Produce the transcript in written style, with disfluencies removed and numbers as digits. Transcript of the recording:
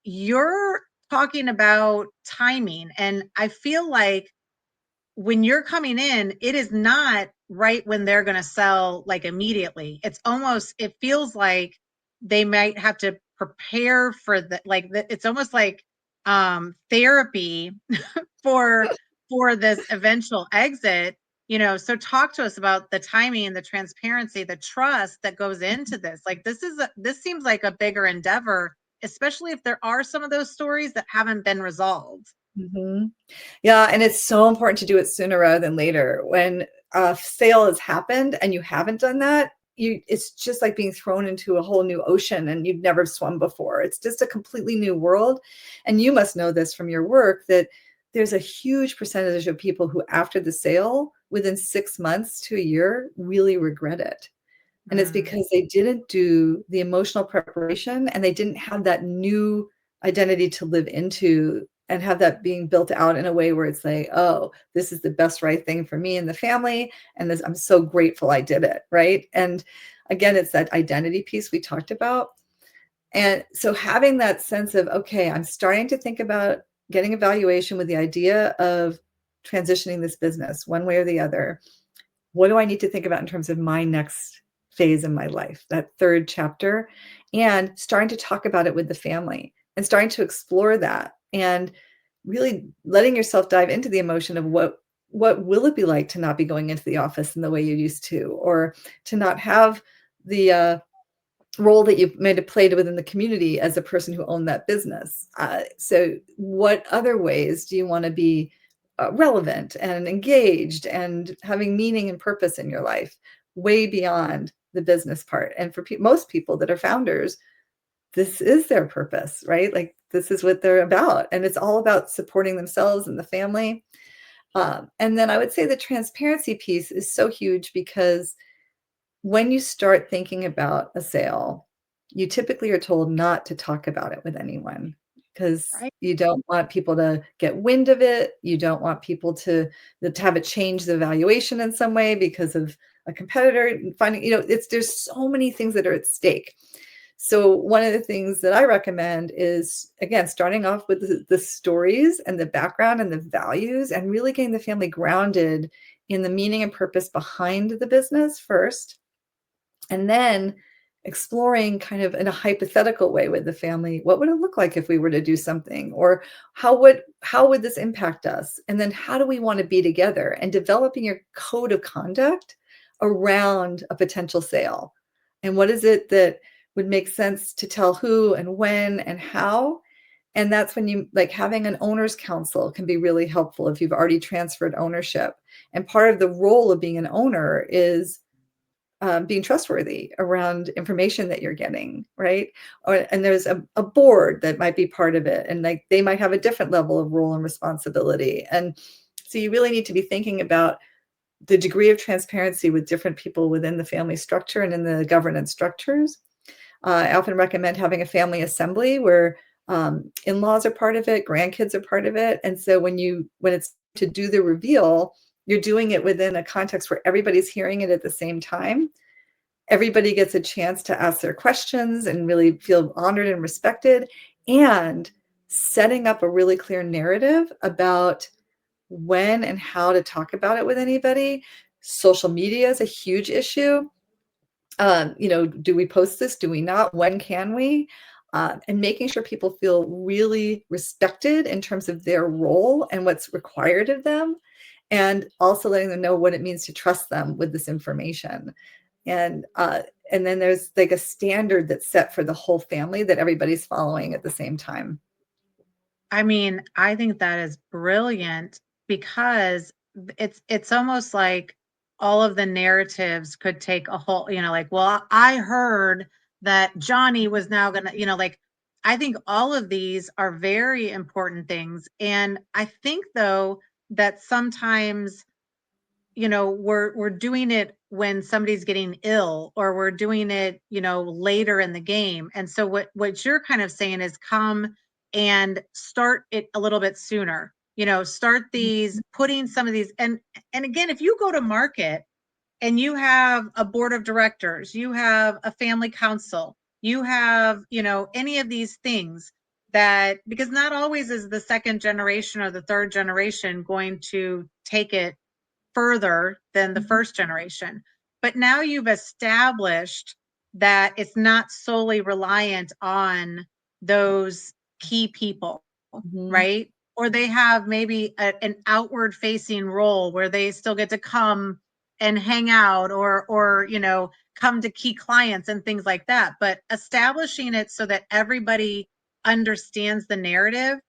you're talking about timing. And I feel like when you're coming in, it is not right when they're going to sell like immediately. It's almost, it feels like they might have to prepare for it's almost like therapy for this eventual exit. So talk to us about the timing, the transparency, the trust that goes into this. Like this seems like a bigger endeavor, especially if there are some of those stories that haven't been resolved. Mm-hmm. Yeah, and it's so important to do it sooner rather than later. When a sale has happened and you haven't done that, it's just like being thrown into a whole new ocean and you've never swum before. It's just a completely new world. And you must know this from your work that there's a huge percentage of people who, after the sale, within 6 months to a year, really regret it. And it's Mm. because they didn't do the emotional preparation and they didn't have that new identity to live into and have that being built out in a way where it's like, oh, this is the best right thing for me and the family. And this, I'm so grateful I did it. Right. And again, it's that identity piece we talked about. And so having that sense of, okay, I'm starting to think about getting a valuation with the idea of transitioning this business one way or the other. What do I need to think about in terms of my next phase in my life, that third chapter, and starting to talk about it with the family and starting to explore that and really letting yourself dive into the emotion of what will it be like to not be going into the office in the way you used to, or to not have the role that you made have played within the community as a person who owned that business. So what other ways do you want to be relevant and engaged and having meaning and purpose in your life way beyond the business part? And for most people that are founders, this is their purpose, right? Like this is what they're about. And it's all about supporting themselves and the family. And then I would say the transparency piece is so huge because when you start thinking about a sale, you typically are told not to talk about it with anyone because Right. you don't want people to get wind of it. You don't want people to have it change the valuation in some way because of a competitor finding, there's so many things that are at stake. So one of the things that I recommend is, again, starting off with the stories and the background and the values and really getting the family grounded in the meaning and purpose behind the business first. And then exploring kind of in a hypothetical way with the family, what would it look like if we were to do something? Or how would this impact us? And then how do we want to be together? And developing your code of conduct around a potential sale. And what is it that would make sense to tell who and when and how? And that's when you like having an owner's council can be really helpful if you've already transferred ownership. And part of the role of being an owner is being trustworthy around information that you're getting, right? And there's a board that might be part of it, and like they might have a different level of role and responsibility. And so you really need to be thinking about the degree of transparency with different people within the family structure and in the governance structures. I often recommend having a family assembly where in-laws are part of it, grandkids are part of it. And so when it's to do the reveal, you're doing it within a context where everybody's hearing it at the same time. Everybody gets a chance to ask their questions and really feel honored and respected, and setting up a really clear narrative about when and how to talk about it with anybody. Social media is a huge issue. Do we post this? Do we not? When can we? And making sure people feel really respected in terms of their role and what's required of them, and also letting them know what it means to trust them with this information. And then there's like a standard that's set for the whole family that everybody's following at the same time. I mean, I think that is brilliant because it's almost like all of the narratives could take a whole, like, well, I heard that Johnny was now gonna, like I think all of these are very important things. And I think though that sometimes, we're doing it when somebody's getting ill, or we're doing it, later in the game. And so what you're kind of saying is come and start it a little bit sooner. Start these, putting some of these, and again, if you go to market and you have a board of directors, you have a family council, you have, any of these things, that, because not always is the second generation or the third generation going to take it further than the Mhm. first generation. But now you've established that it's not solely reliant on those key people, Mhm. right? Or they have maybe an outward facing role where they still get to come and hang out, or come to key clients and things like that. But establishing it so that everybody understands the narrative